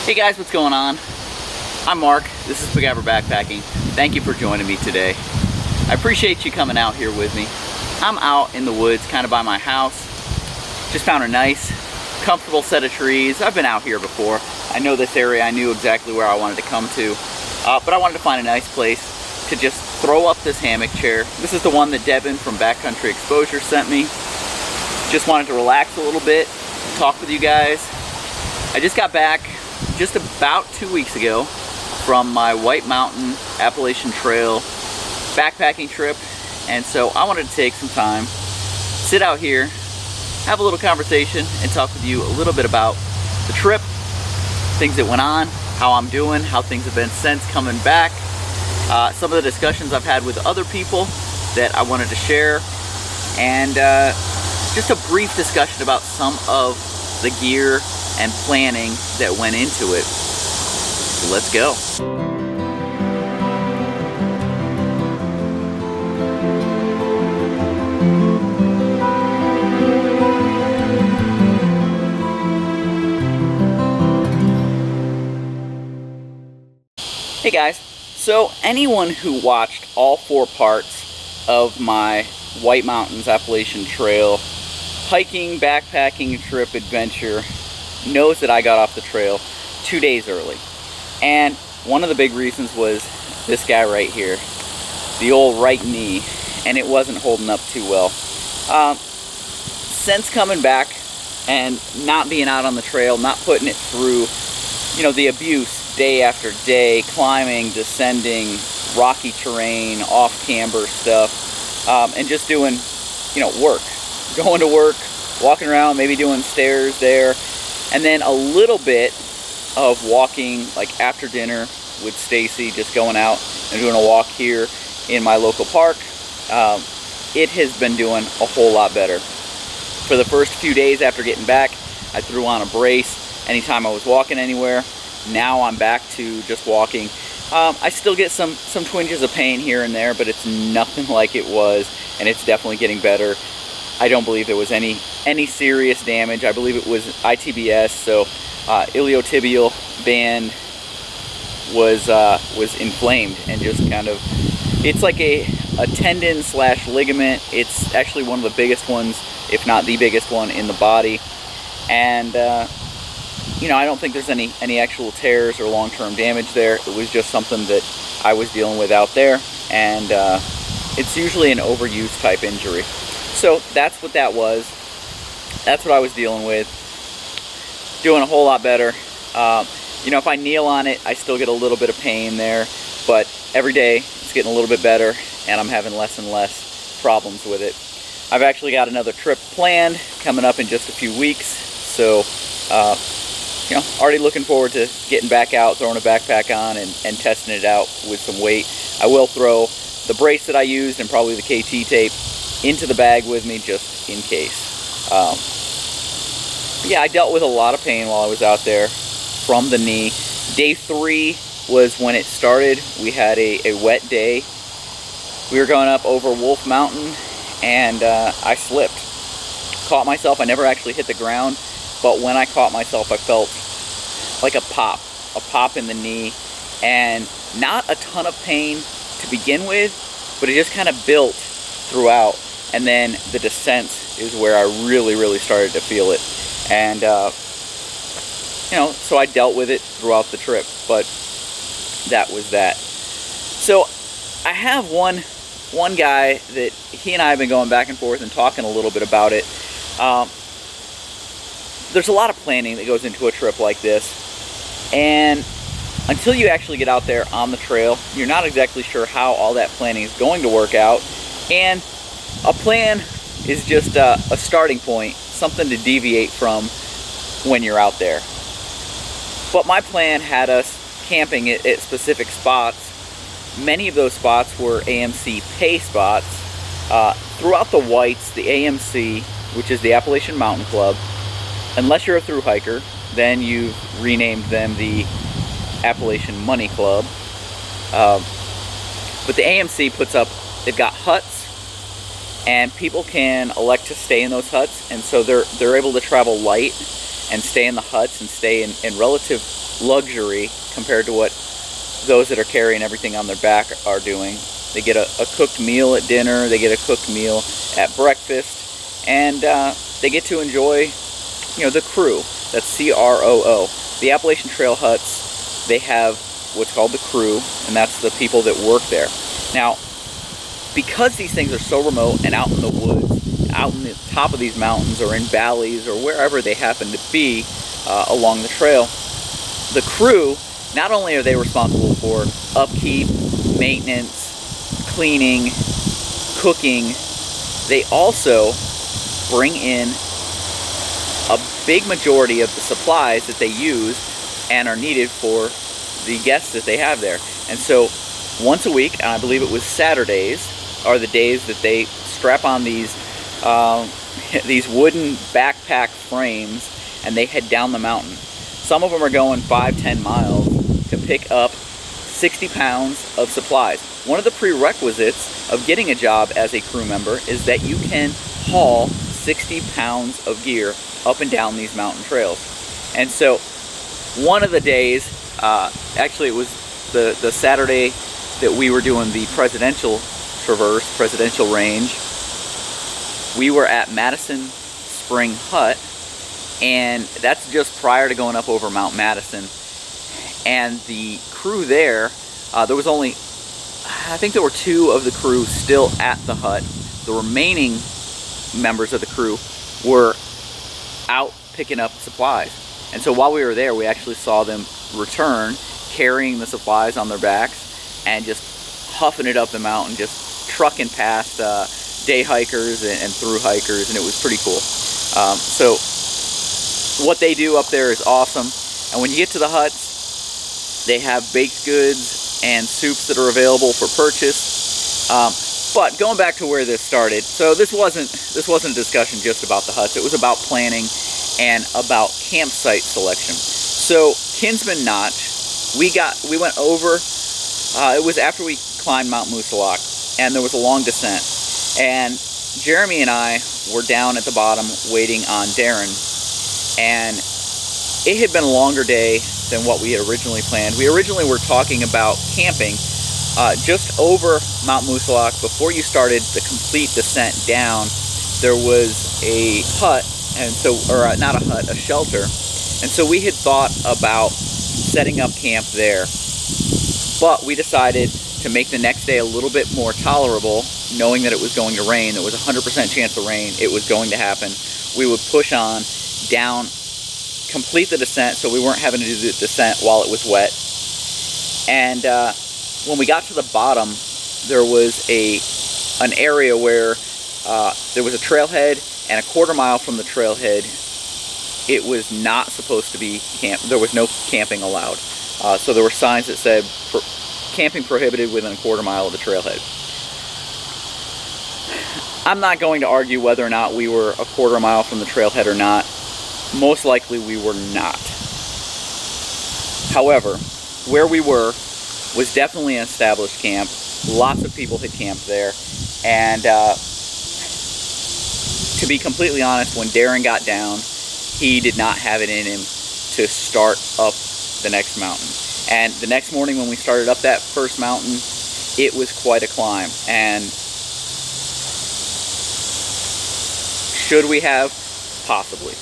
Hey guys, what's going on? I'm Mark, this is Spiguyver Backpacking. Thank you for joining me today. I appreciate you coming out here with me. I'm out in the woods, kind of by my house. Just found a nice, comfortable set of trees. I've been out here before. I know this area, I knew exactly where I wanted to come to. But I wanted to find a nice place to just throw up this hammock chair. This is the one that Devin from Backcountry Exposure sent me. Just wanted to relax a little bit, talk with you guys. I just got back just about 2 weeks ago from my White Mountain Appalachian Trail backpacking trip, and so I wanted to take some time, sit out here, have a little conversation, and talk with you a little bit about the trip, things that went on, how I'm doing, how things have been since coming back, some of the discussions I've had with other people that I wanted to share, and just a brief discussion about some of the gear and planning that went into it. So let's go. Hey guys, so anyone who watched all 4 parts of my White Mountains Appalachian Trail hiking, backpacking trip adventure knows that I got off the trail 2 days early. And one of the big reasons was this guy right here, the old right knee, and it wasn't holding up too well. Since coming back and not being out on the trail, not putting it through, you know, the abuse day after day, climbing, descending, rocky terrain, off camber stuff, and just doing, you know, work, going to work, walking around, maybe doing stairs there, and then a little bit of walking, like after dinner with Stacy, just going out and doing a walk here in my local park. It has been doing a whole lot better. For the first few days after getting back, I threw on a brace anytime I was walking anywhere. Now I'm back to just walking. I still get some twinges of pain here and there, but it's nothing like it was, and it's definitely getting better. I don't believe there was any serious damage. I believe it was ITBS, so iliotibial band was inflamed and just kind of, it's like a tendon slash ligament. It's actually one of the biggest ones, if not the biggest one in the body. And you know, I don't think there's any actual tears or long-term damage there. It was just something that I was dealing with out there, and it's usually an overuse type injury. So that's what that was. That's what I was dealing with. Doing a whole lot better. You know, if I kneel on it, I still get a little bit of pain there, but every day it's getting a little bit better, and I'm having less and less problems with it. I've actually got another trip planned coming up in just a few weeks, so you know, already looking forward to getting back out, throwing a backpack on, and testing it out with some weight. I will throw the brace that I used and probably the KT tape into the bag with me just in case. Yeah, I dealt with a lot of pain while I was out there from the knee. Day 3 was when it started. We had a wet day. We were going up over Wolf Mountain, and I slipped. Caught myself. I never actually hit the ground, but when I caught myself, I felt like a pop in the knee, and not a ton of pain to begin with, but it just kind of built throughout. And then the descent is where I really started to feel it. And, you know, so I dealt with it throughout the trip, but that was that. So I have one guy that he and I have been going back and forth and talking a little bit about it. There's a lot of planning that goes into a trip like this, and until you actually get out there on the trail, you're not exactly sure how all that planning is going to work out. And a plan is just a starting point, something to deviate from when you're out there. But my plan had us camping at specific spots. Many of those spots were AMC pay spots. Throughout the Whites, the AMC, which is the Appalachian Mountain Club, unless you're a thru hiker, then you've renamed them the Appalachian Money Club. But the AMC puts up, they've got huts, and people can elect to stay in those huts, and so they're able to travel light and stay in the huts and stay in relative luxury compared to what those that are carrying everything on their back are doing. They get a cooked meal at dinner, they get a cooked meal at breakfast, and they get to enjoy, the crew. That's C-R-O-O. The Appalachian Trail huts, they have what's called the crew, and that's the people that work there. Now, because these things are so remote and out in the woods, out in the top of these mountains or in valleys or wherever they happen to be along the trail, the crew, not only are they responsible for upkeep, maintenance, cleaning, cooking, they also bring in a big majority of the supplies that they use and are needed for the guests that they have there. And so once a week, and I believe it was Saturdays, are the days that they strap on these wooden backpack frames and they head down the mountain. Some of them are going 5-10 miles to pick up 60 pounds of supplies. One of the prerequisites of getting a job as a crew member is that you can haul 60 pounds of gear up and down these mountain trails. And so one of the days, actually it was the Saturday that we were doing the presidential traverse, presidential range, we were at Madison Spring Hut, and that's just prior to going up over Mount Madison. And the crew there, there was only, I think there were 2 of the crew still at the hut. The remaining members of the crew were out picking up supplies. And so while we were there, we actually saw them return carrying the supplies on their backs and just huffing it up the mountain, just trucking past day hikers and through hikers, and it was pretty cool. So what they do up there is awesome. And when you get to the huts, they have baked goods and soups that are available for purchase. But going back to where this started, so this wasn't a discussion just about the huts. It was about planning and about campsite selection. So Kinsman Notch, we went over. It was after we climbed Mount Moosilauke, and there was a long descent. And Jeremy and I were down at the bottom waiting on Darren, and it had been a longer day than what we had originally planned. We originally were talking about camping just over Mount Moosilauke. Before you started the complete descent down, there was a hut, and so, or not a hut, a shelter. And so we had thought about setting up camp there, but we decided to make the next day a little bit more tolerable, knowing that it was going to rain. There was a 100% chance of rain. It was going to happen. We would push on down, complete the descent, so we weren't having to do the descent while it was wet. And when we got to the bottom, there was an area where there was a trailhead, and a quarter mile from the trailhead, it was not supposed to be camp. There was no camping allowed. So there were signs that said camping prohibited within a quarter mile of the trailhead. I'm not going to argue whether or not we were a quarter mile from the trailhead or not. Most likely we were not. However, where we were was definitely an established camp. Lots of people had camped there. And to be completely honest, when Darren got down, he did not have it in him to start up the next mountain. And the next morning when we started up that first mountain, it was quite a climb. And should we have? Possibly.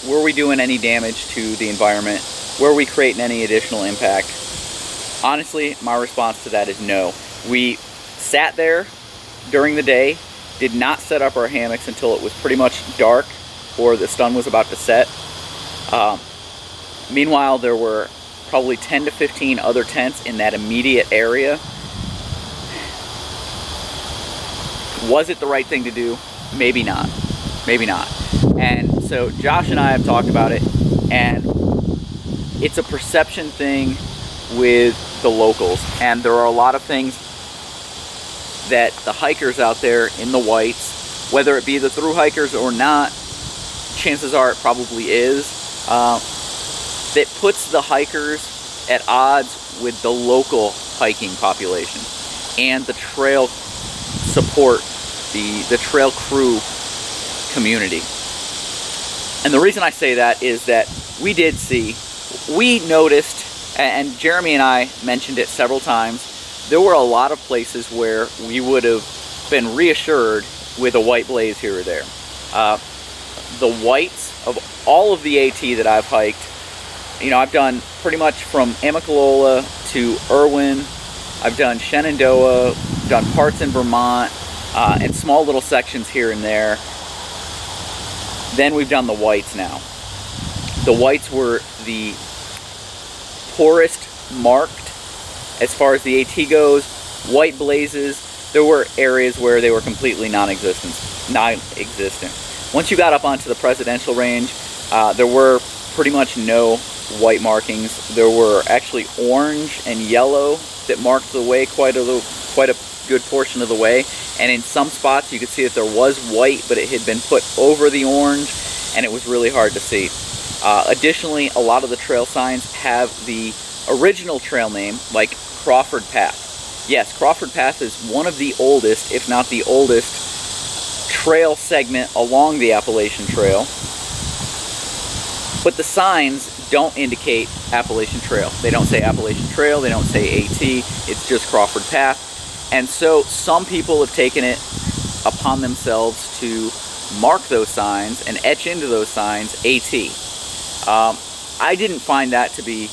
Were we doing any damage to the environment? Were we creating any additional impact? Honestly, my response to that is no. We sat there during the day, did not set up our hammocks until it was pretty much dark or the sun was about to set. Meanwhile, there were probably 10 to 15 other tents in that immediate area. Was it the right thing to do? Maybe not. Maybe not. And so Josh and I have talked about it, and it's a perception thing with the locals. And there are a lot of things that the hikers out there in the whites, whether it be the through hikers or not, chances are it probably is, that puts the hikers at odds with the local hiking population and the trail support, the trail crew community. And the reason I say that is that we noticed, and Jeremy and I mentioned it several times, there were a lot of places where we would have been reassured with a white blaze here or there. The whites of all of the AT that I've hiked, you know, I've done pretty much from Amicalola to Irwin. I've done Shenandoah, done parts in Vermont, and small little sections here and there. Then we've done the whites now. The whites were the poorest marked as far as the AT goes. White blazes, there were areas where they were completely non-existent. Once you got up onto the presidential range, there were pretty much no white markings. There were actually orange and yellow that marked the way quite a good portion of the way, and in some spots you could see that there was white, but it had been put over the orange, and it was really hard to see. Additionally, a lot of the trail signs have the original trail name, like Crawford Path. Yes, Crawford Path is one of the oldest, if not the oldest, trail segment along the Appalachian Trail, but the signs don't indicate Appalachian Trail. They don't say Appalachian Trail, they don't say AT, it's just Crawford Path. And so some people have taken it upon themselves to mark those signs and etch into those signs AT. I didn't find that to be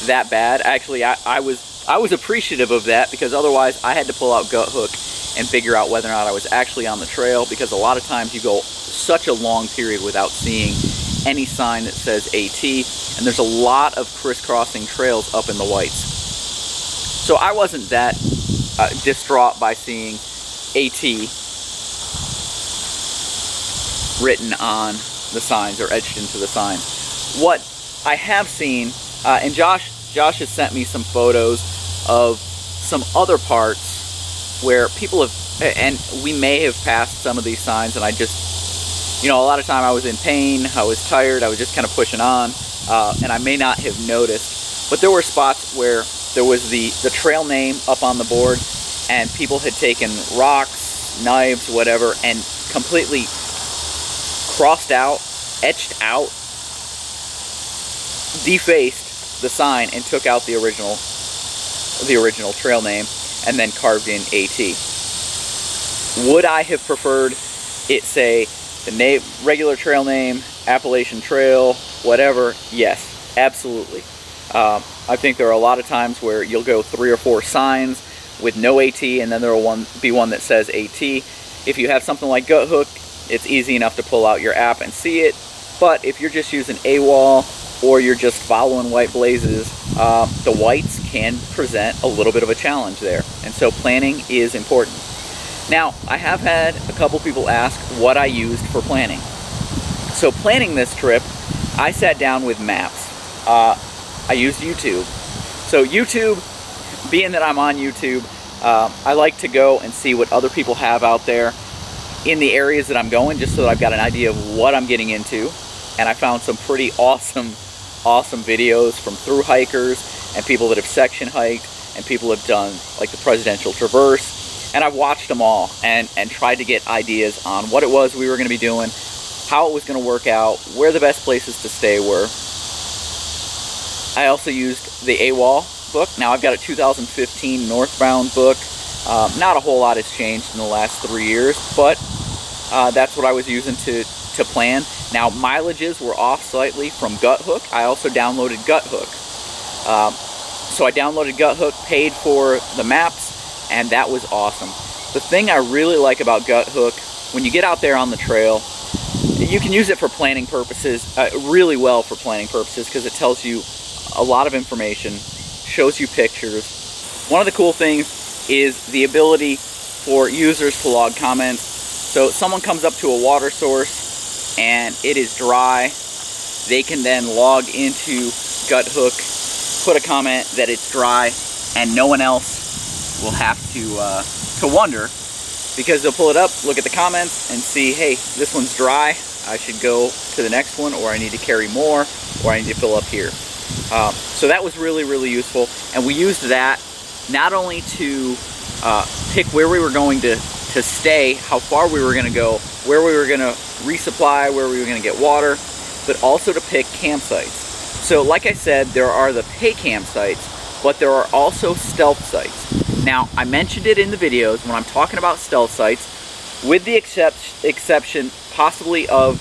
that bad. Actually, I was appreciative of that, because otherwise I had to pull out Guthook and figure out whether or not I was actually on the trail, because a lot of times you go such a long period without seeing any sign that says AT, and there's a lot of crisscrossing trails up in the whites. So I wasn't that distraught by seeing AT written on the signs or etched into the signs. What I have seen, and Josh has sent me some photos of some other parts where people have, and we may have passed some of these signs, and I just, you know, a lot of time I was in pain, I was tired, I was just kind of pushing on, and I may not have noticed. But there were spots where there was the trail name up on the board, and people had taken rocks, knives, whatever, and completely crossed out, etched out, defaced the sign and took out the original trail name and then carved in AT. Would I have preferred it say the regular trail name, Appalachian Trail, whatever? Yes, absolutely. I think there are a lot of times where you'll go 3 or 4 signs with no AT, and then there will be one that says AT. If you have something like Guthook, it's easy enough to pull out your app and see it. But if you're just using AWOL, or you're just following white blazes, the whites can present a little bit of a challenge there. And so planning is important. Now, I have had a couple people ask what I used for planning. So planning this trip, I sat down with maps. I used YouTube. So YouTube, being that I'm on YouTube, I like to go and see what other people have out there in the areas that I'm going, just so that I've got an idea of what I'm getting into. And I found some pretty awesome videos from through hikers and people that have section hiked, and people have done like the Presidential Traverse, and I've watched them all and tried to get ideas on what it was we were going to be doing, how it was going to work out, where the best places to stay were. I also used the AWOL book. Now I've got a 2015 northbound book. Not a whole lot has changed in the last 3 years, but that's what I was using to plan. Now, mileages were off slightly from Guthook. I also downloaded Guthook. So I downloaded Guthook, paid for the maps, and that was awesome. The thing I really like about Guthook, when you get out there on the trail, you can use it for planning purposes, really well for planning purposes, because it tells you a lot of information, shows you pictures. One of the cool things is the ability for users to log comments. So someone comes up to a water source and it is dry, they can then log into Guthook, put a comment that it's dry, and no one else will have to wonder, because they'll pull it up, look at the comments, and see, hey, this one's dry, I should go to the next one, or I need to carry more, or I need to fill up here. So that was really, really useful, and we used that not only to pick where we were going to stay, how far we were going to go, where we were going to resupply where we were going to get water, but also to pick campsites. So like I said, there are the pay campsites, but there are also stealth sites. Now, I mentioned it in the videos when I'm talking about stealth sites, with the exception possibly of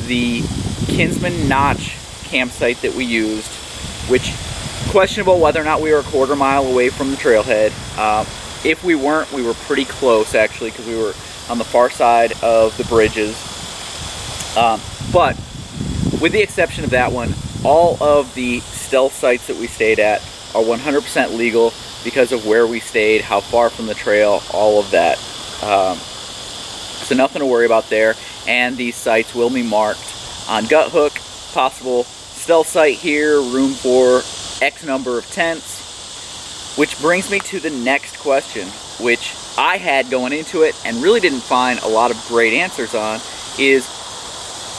the Kinsman Notch campsite that we used, which questionable whether or not we were a quarter mile away from the trailhead. If we weren't, we were pretty close actually, because we were on the far side of the bridges. But with the exception of that one, all of the stealth sites that we stayed at are 100% legal because of where we stayed, how far from the trail, all of that. So nothing to worry about there. And these sites will be marked on Gut Hook. Possible stealth site here, room for X number of tents. Which brings me to the next question, which I had going into it and really didn't find a lot of great answers on, is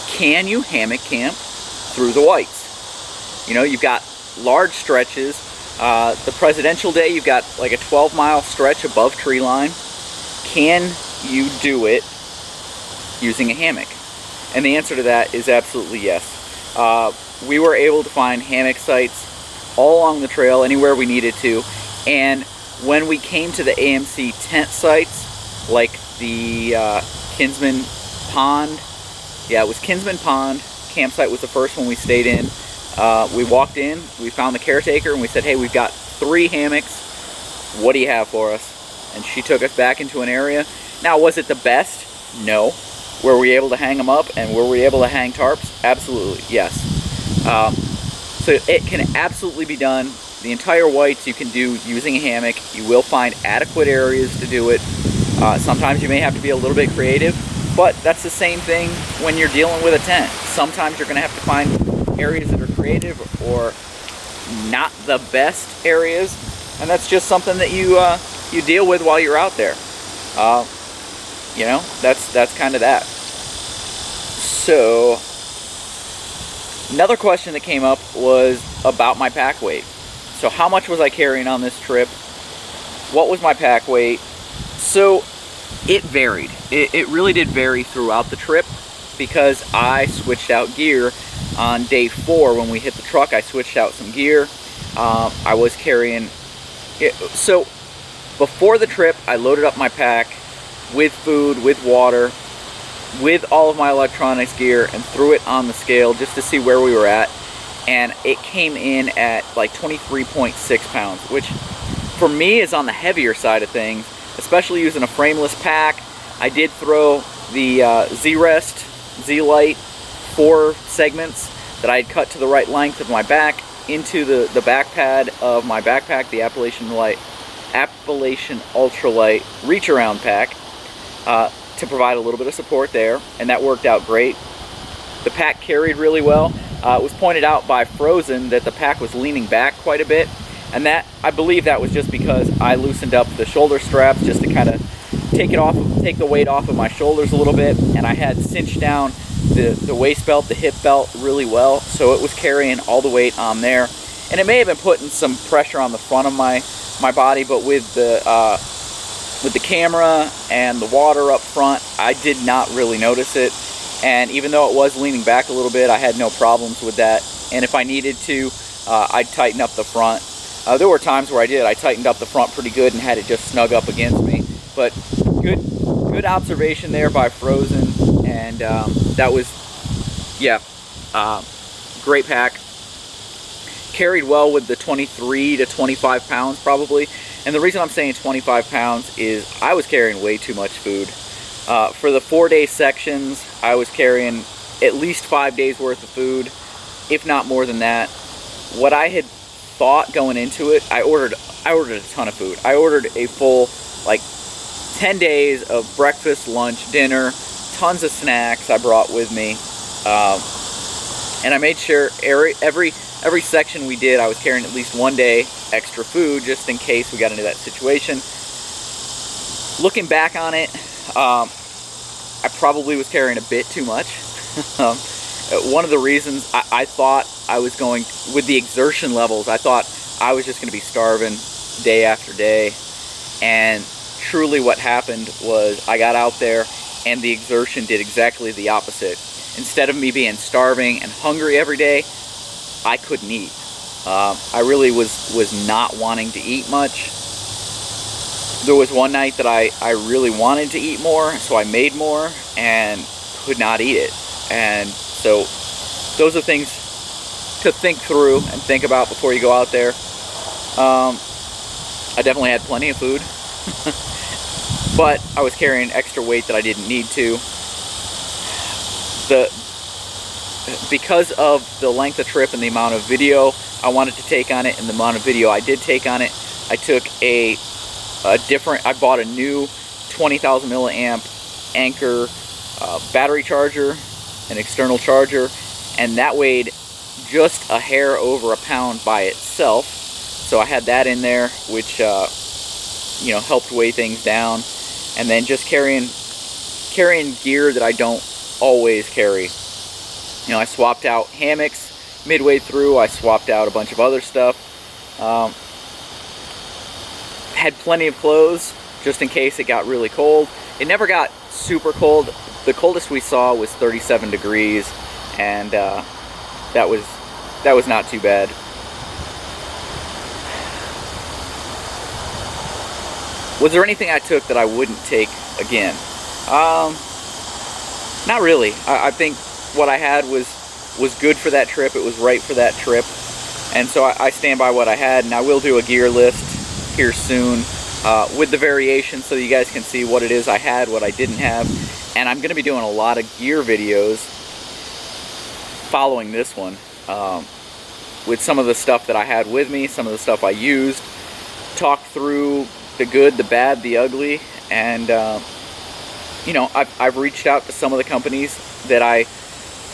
can you hammock camp through the Whites? You know, you've got large stretches. The Presidential Day, you've got like a 12-mile stretch above tree line. Can you do it using a hammock? And the answer to that is absolutely yes. We were able to find hammock sites all along the trail, anywhere we needed to. And when we came to the AMC tent sites, like the Kinsman Pond, yeah, it was Kinsman Pond campsite was the first one we stayed in. We walked in, we found the caretaker, and we said, hey, we've got 3 hammocks. What do you have for us? And she took us back into an area. Now, was it the best? No. Were we able to hang them up, and were we able to hang tarps? Absolutely, yes. So it can absolutely be done. The entire Whites you can do using a hammock. You will find adequate areas to do it. Sometimes you may have to be a little bit creative, but that's the same thing when you're dealing with a tent. Sometimes you're going to have to find areas that are creative or not the best areas, and that's just something that you deal with while you're out there. You know, that's kind of that. So another question that came up was about my pack weight. So how much was I carrying on this trip? What was my pack weight? So it varied. It really did vary throughout the trip because I switched out gear. On day 4 when we hit the truck, I switched out some gear. I was carrying it. So before the trip, I loaded up my pack with food, with water, with all of my electronics gear, and threw it on the scale just to see where we were at. And it came in at like 23.6 pounds, which for me is on the heavier side of things, especially using a frameless pack. I did throw the Z-Rest, Z-Lite 4 segments that I had cut to the right length of my back into the back pad of my backpack, the Appalachian Ultralight Reach Around pack, to provide a little bit of support there, and that worked out great. The pack carried really well. It was pointed out by Frozen that the pack was leaning back quite a bit, and that, I believe that was just because I loosened up the shoulder straps just to kind of take the weight off of my shoulders a little bit, and I had cinched down the waist belt, the hip belt really well, so it was carrying all the weight on there. And it may have been putting some pressure on the front of my body, but with the camera and the water up front, I did not really notice it. And even though it was leaning back a little bit, I had no problems with that. And if I needed to, I'd tighten up the front. There were times where I tightened up the front pretty good and had it just snug up against me. But good observation there by Frozen. And that was, yeah, great pack. Carried well with the 23 to 25 pounds probably. And the reason I'm saying 25 pounds is I was carrying way too much food. For the 4-day sections, I was carrying at least 5 days worth of food, if not more than that. What I had thought going into it, I ordered a ton of food. I ordered a full, like, 10 days of breakfast, lunch, dinner, tons of snacks I brought with me. And I made sure every section we did, I was carrying at least 1 day extra food just in case we got into that situation. Looking back on it, I probably was carrying a bit too much. One of the reasons I thought I was going, with the exertion levels, I thought I was just going to be starving day after day. And truly what happened was I got out there and the exertion did exactly the opposite. Instead of me being starving and hungry every day, I couldn't eat. I really was not wanting to eat much. There was one night that I really wanted to eat more, so I made more and could not eat it. And so those are things to think through and think about before you go out there. I definitely had plenty of food, but I was carrying extra weight that I didn't need to. Because of the length of trip and the amount of video I wanted to take on it and the amount of video I did take on it, I took I bought a new 20,000 milliamp Anchor battery charger, an external charger, and that weighed just a hair over a pound by itself. So I had that in there, which you know, helped weigh things down. And then just carrying gear that I don't always carry. You know, I swapped out hammocks midway through. I swapped out a bunch of other stuff. Had plenty of clothes just in case it got really cold. It never got super cold. The coldest we saw was 37 degrees, and that was not too bad. Was there anything I took that I wouldn't take again? Not really. I think what I had was good for that trip. It was right for that trip, and so I stand by what I had. And I will do a gear list here soon with the variations, so you guys can see what it is I had, what I didn't have. And I'm going to be doing a lot of gear videos following this one, with some of the stuff that I had with me, some of the stuff I used, talk through the good, the bad, the ugly. And you know, I've reached out to some of the companies that I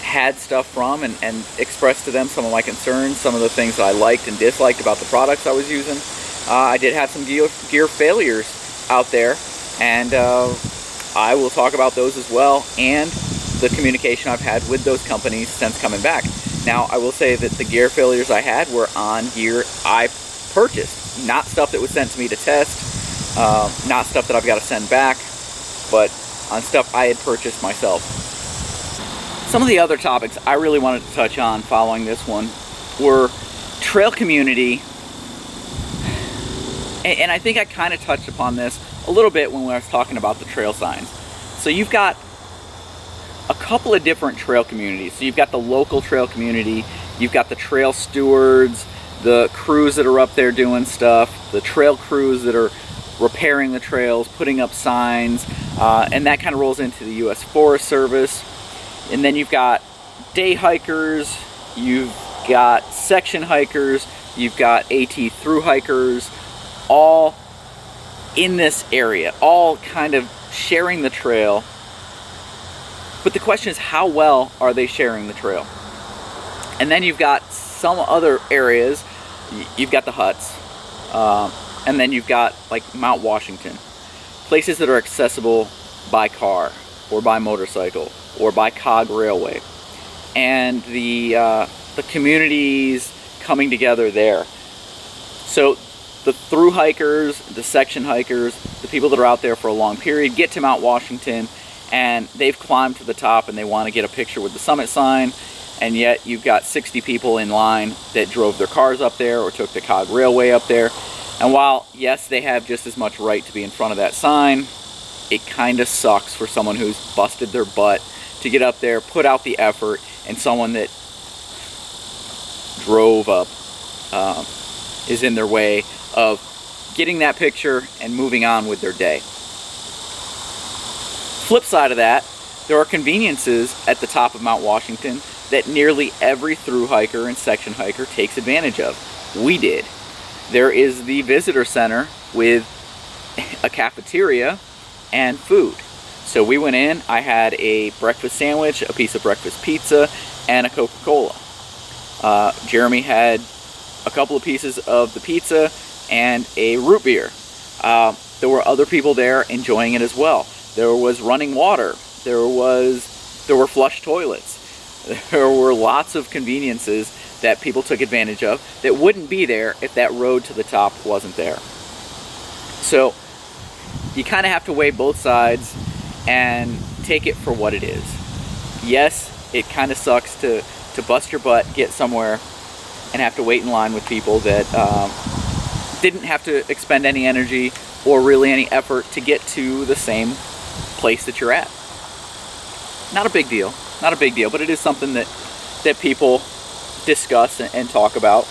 had stuff from and expressed to them some of my concerns, some of the things that I liked and disliked about the products I was using. I did have some gear failures out there, and I will talk about those as well, and the communication I've had with those companies since coming back. Now, I will say that the gear failures I had were on gear I purchased, not stuff that was sent to me to test, not stuff that I've got to send back, but on stuff I had purchased myself. Some of the other topics I really wanted to touch on following this one were trail community. And I think I kind of touched upon this a little bit when I was talking about the trail signs. So you've got a couple of different trail communities. So you've got the local trail community, you've got the trail stewards, the crews that are up there doing stuff, the trail crews that are repairing the trails, putting up signs, and that kind of rolls into the U.S. Forest Service. And then you've got day hikers, you've got section hikers, you've got AT through hikers, all in this area, all kind of sharing the trail. But the question is, how well are they sharing the trail? And then you've got some other areas, you've got the huts, and then you've got like Mount Washington, places that are accessible by car or by motorcycle or by cog railway, and the communities coming together there. So the through hikers, the section hikers, the people that are out there for a long period get to Mount Washington, and they've climbed to the top and they want to get a picture with the summit sign, and yet you've got 60 people in line that drove their cars up there or took the cog railway up there. And while, yes, they have just as much right to be in front of that sign, it kind of sucks for someone who's busted their butt to get up there, put out the effort, and someone that drove up is in their way of getting that picture and moving on with their day. Flip side of that, there are conveniences at the top of Mount Washington that nearly every through hiker and section hiker takes advantage of. We did. There is the visitor center with a cafeteria and food. So we went in, I had a breakfast sandwich, a piece of breakfast pizza, and a Coca-Cola. Jeremy had a couple of pieces of the pizza and a root beer. There were other people there enjoying it as well. There was running water. There were flush toilets. There were lots of conveniences that people took advantage of that wouldn't be there if that road to the top wasn't there. So you kind of have to weigh both sides and take it for what it is. Yes, it kind of sucks to bust your butt, get somewhere, and have to wait in line with people that didn't have to expend any energy or really any effort to get to the same place that you're at. Not a big deal, but it is something that people discuss and talk about.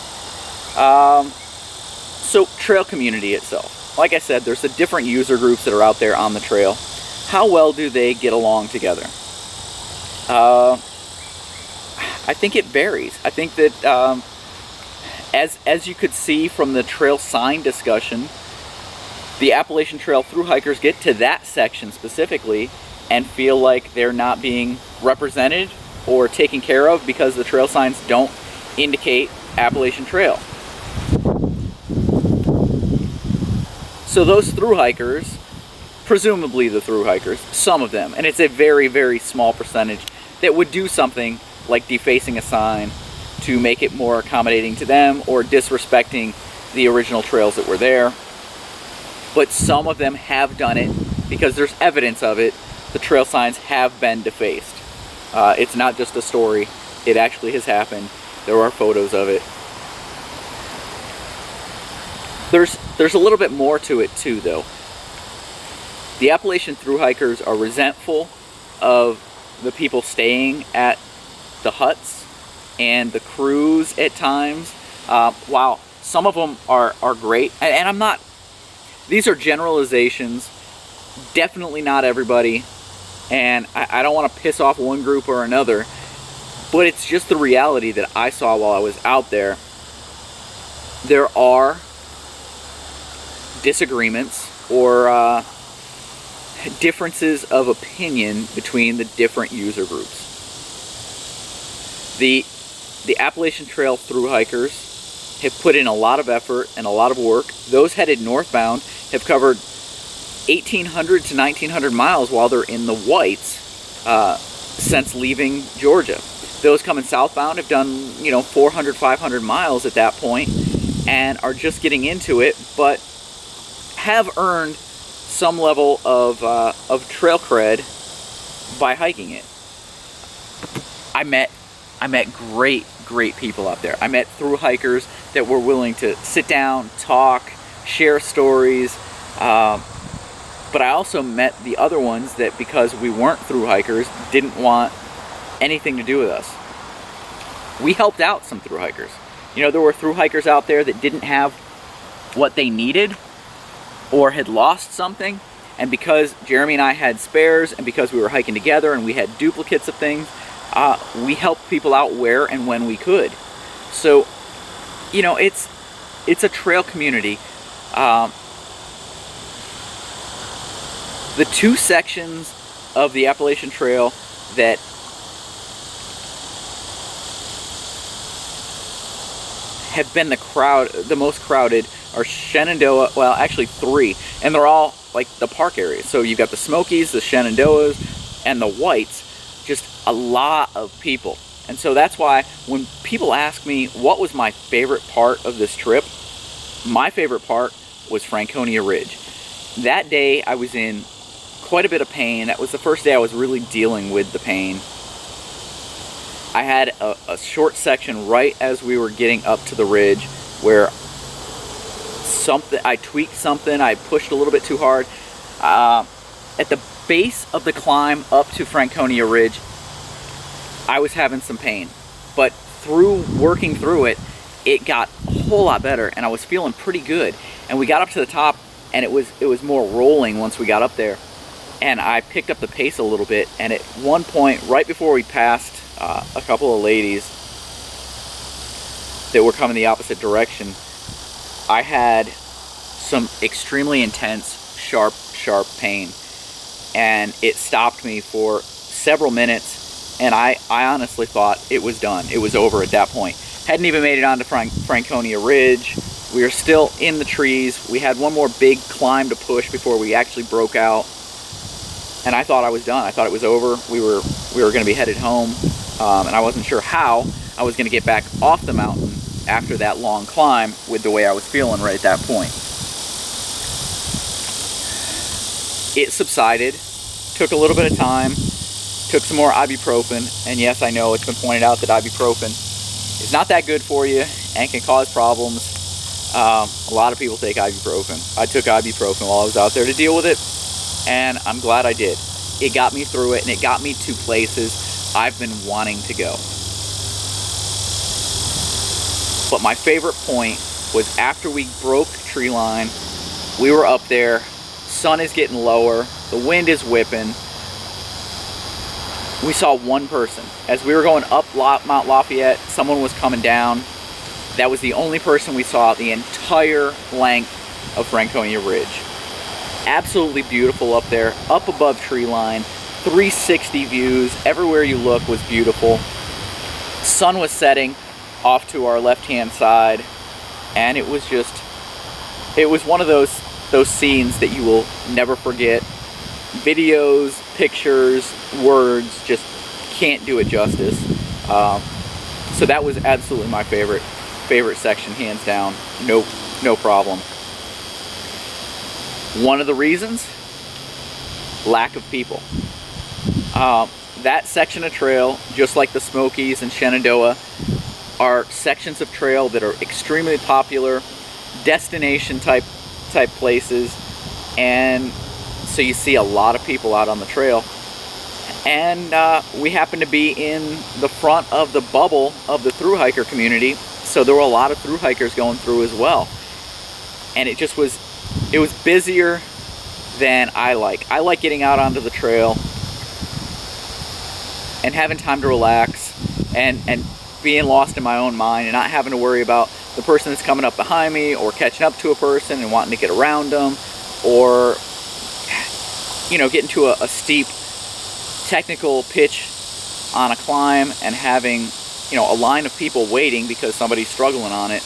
So trail community itself. Like I said, there's the different user groups that are out there on the trail. How well do they get along together? I think it varies. I think that as you could see from the trail sign discussion, the Appalachian Trail thru hikers get to that section specifically and feel like they're not being represented or taken care of because the trail signs don't indicate Appalachian Trail. So those thru hikers, presumably the thru hikers, some of them, and it's a very, very small percentage, that would do something like defacing a sign to make it more accommodating to them or disrespecting the original trails that were there. But some of them have done it because there's evidence of it. The trail signs have been defaced. It's not just a story. It actually has happened. There are photos of it. There's a little bit more to it too, though. The Appalachian thru hikers are resentful of the people staying at the huts and the crews at times. Wow, some of them are great, and I'm not, these are generalizations, definitely not everybody, and I don't want to piss off one group or another, but it's just the reality that I saw while I was out there. There are disagreements or differences of opinion between the different user groups. The Appalachian Trail thru hikers have put in a lot of effort and a lot of work. Those headed northbound have covered 1,800 to 1,900 miles while they're in the whites since leaving Georgia. Those coming southbound have done 400, 500 miles at that point and are just getting into it, but have earned some level of trail cred by hiking it. I met great people out there. I met thru hikers that were willing to sit down, talk, share stories, but I also met the other ones that, because we weren't thru hikers, didn't want anything to do with us. We helped out some thru hikers. There were thru hikers out there that didn't have what they needed or had lost something, and because Jeremy and I had spares and because we were hiking together and we had duplicates of things, we helped people out where and when we could. So it's a trail community. The two sections of the Appalachian Trail that have been the most crowded are Shenandoah, well actually three, and they're all like the park areas. So you've got the Smokies, the Shenandoahs, and the Whites, just a lot of people. And so that's why when people ask me what was my favorite part of this trip, my favorite part was Franconia Ridge. That day I was in quite a bit of pain. That was the first day I was really dealing with the pain. I had a short section right as we were getting up to the ridge where I tweaked something, I pushed a little bit too hard. At the base of the climb up to Franconia Ridge, I was having some pain, but through working through it, it got a whole lot better, and I was feeling pretty good. And we got up to the top, and it was more rolling once we got up there, and I picked up the pace a little bit. And at one point, right before we passed a couple of ladies that were coming the opposite direction, I had some extremely intense, sharp pain, and it stopped me for several minutes, and I honestly thought it was done. It was over at that point. Hadn't even made it onto Franconia Ridge. We were still in the trees. We had one more big climb to push before we actually broke out, and I thought I was done. I thought it was over. We were going to be headed home, and I wasn't sure how I was going to get back off the mountain after that long climb with the way I was feeling right at that point. It subsided. took a little bit of time, took some more ibuprofen, and yes, I know it's been pointed out that ibuprofen is not that good for you and can cause problems. A lot of people take ibuprofen. I took ibuprofen while I was out there to deal with it, and I'm glad I did. It got me through it, and it got me to places I've been wanting to go. But my favorite point was after we broke tree line, we were up there, sun is getting lower, the wind is whipping. We saw one person. As we were going up Mount Lafayette, someone was coming down. That was the only person we saw the entire length of Franconia Ridge. Absolutely beautiful up there, up above tree line, 360 views, everywhere you look was beautiful. Sun was setting off to our left-hand side, and it was one of those scenes that you will never forget. Videos, pictures, words just can't do it justice. So that was absolutely my favorite section, hands down. No problem. One of the reasons, lack of people. That section of trail, just like the Smokies and Shenandoah, are sections of trail that are extremely popular, destination type places, and so you see a lot of people out on the trail. And we happen to be in the front of the bubble of the thru hiker community, so there were a lot of thru hikers going through as well. And it was busier than I like. I like getting out onto the trail and having time to relax and being lost in my own mind and not having to worry about the person that's coming up behind me or catching up to a person and wanting to get around them, or getting to a steep technical pitch on a climb and having a line of people waiting because somebody's struggling on it.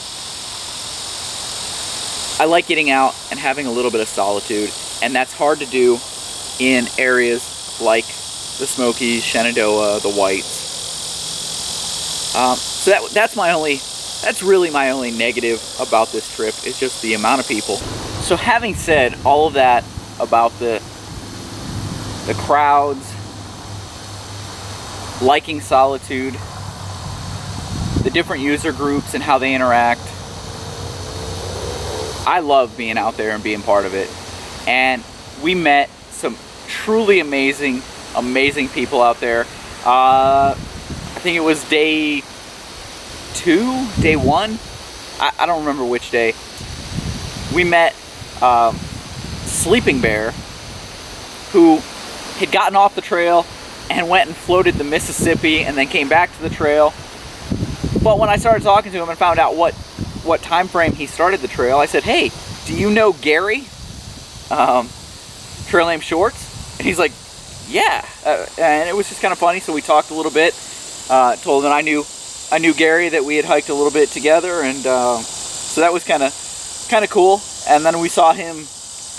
I like getting out and having a little bit of solitude, and that's hard to do in areas like the Smokies, Shenandoah, the Whites. So that's really my only negative about this trip, is just the amount of people. So having said all of that about the crowds, liking solitude, the different user groups and how they interact, I love being out there and being part of it. And we met some truly amazing people out there. I think it was day 1. I don't remember which day. We met Sleeping Bear, who had gotten off the trail and went and floated the Mississippi and then came back to the trail. But when I started talking to him and found out what time frame he started the trail, I said, "Hey, do you know Gary? Trail Name Shorts?" And he's like, "Yeah." And it was just kind of funny. So we talked a little bit. Told him I knew Gary, that we had hiked a little bit together, and so that was kind of cool. And then we saw him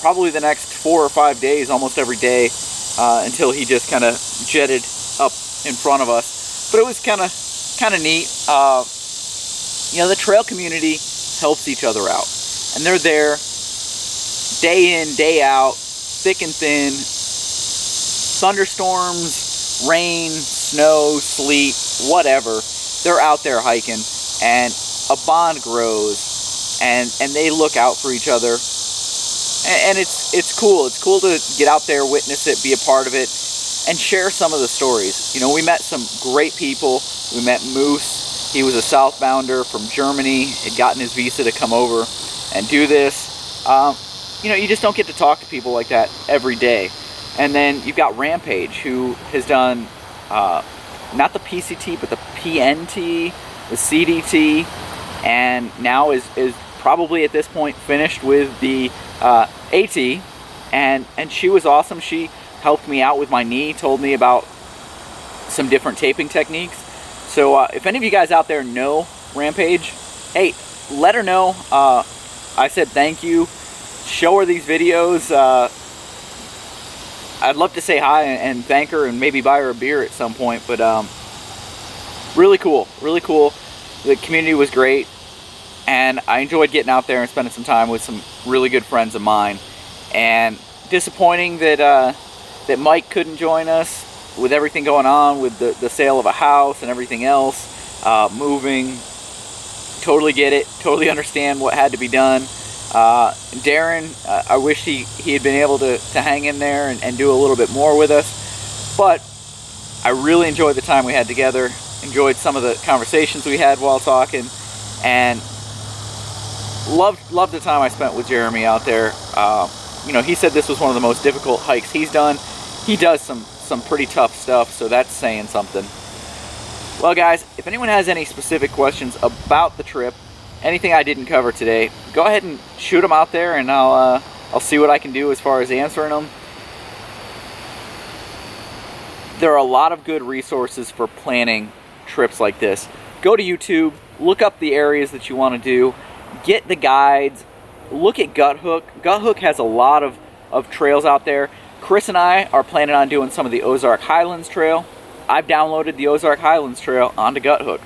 probably the next 4 or 5 days, almost every day, until he just kind of jetted up in front of us. But it was kind of neat. The trail community helps each other out, and they're there day in, day out, thick and thin, thunderstorms, rain, snow, sleet, whatever. They're out there hiking, and a bond grows, and they look out for each other, and it's cool. It's cool to get out there, witness it, be a part of it, and share some of the stories. We met some great people. We met Moose. He was a southbounder from Germany. Had gotten his visa to come over and do this. You just don't get to talk to people like that every day. And then you've got Rampage, who has done not the PCT, but the PNT, the CDT, and now is probably at this point finished with the AT, and she was awesome. She helped me out with my knee, told me about some different taping techniques. So if any of you guys out there know Rampage, hey, let her know. I said thank you. Show her these videos. I'd love to say hi and thank her and maybe buy her a beer at some point, but really cool. The community was great, and I enjoyed getting out there and spending some time with some really good friends of mine. And disappointing that that Mike couldn't join us with everything going on with the sale of a house and everything else, moving. Totally get it, totally understand what had to be done. Darren, I wish he had been able to hang in there and do a little bit more with us, but I really enjoyed the time we had together, enjoyed some of the conversations we had while talking, and loved the time I spent with Jeremy out there. You know, he said this was one of the most difficult hikes he's done. He does some pretty tough stuff, so that's saying something. Well guys, if anyone has any specific questions about the trip, anything I didn't cover today, go ahead and shoot them out there, and I'll see what I can do as far as answering them. There are a lot of good resources for planning trips like this. Go to YouTube, look up the areas that you want to do, get the guides, look at Guthook. Guthook has a lot of trails out there. Chris and I are planning on doing some of the Ozark Highlands Trail. I've downloaded the Ozark Highlands Trail onto Guthook,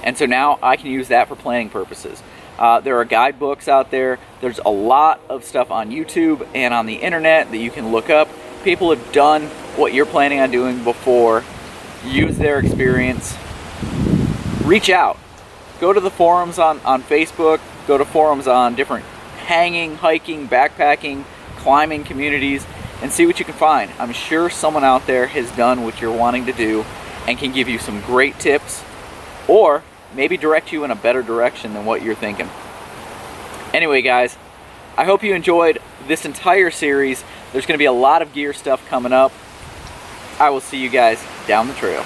and so now I can use that for planning purposes. There are guidebooks out there. There's a lot of stuff on YouTube and on the internet that you can look up. People have done what you're planning on doing before. Use their experience. Reach out. Go to the forums on Facebook. Go to forums on different hanging, hiking, backpacking, climbing communities, and see what you can find. I'm sure someone out there has done what you're wanting to do and can give you some great tips, or maybe direct you in a better direction than what you're thinking. Anyway guys, I hope you enjoyed this entire series. There's going to be a lot of gear stuff coming up. I will see you guys down the trail.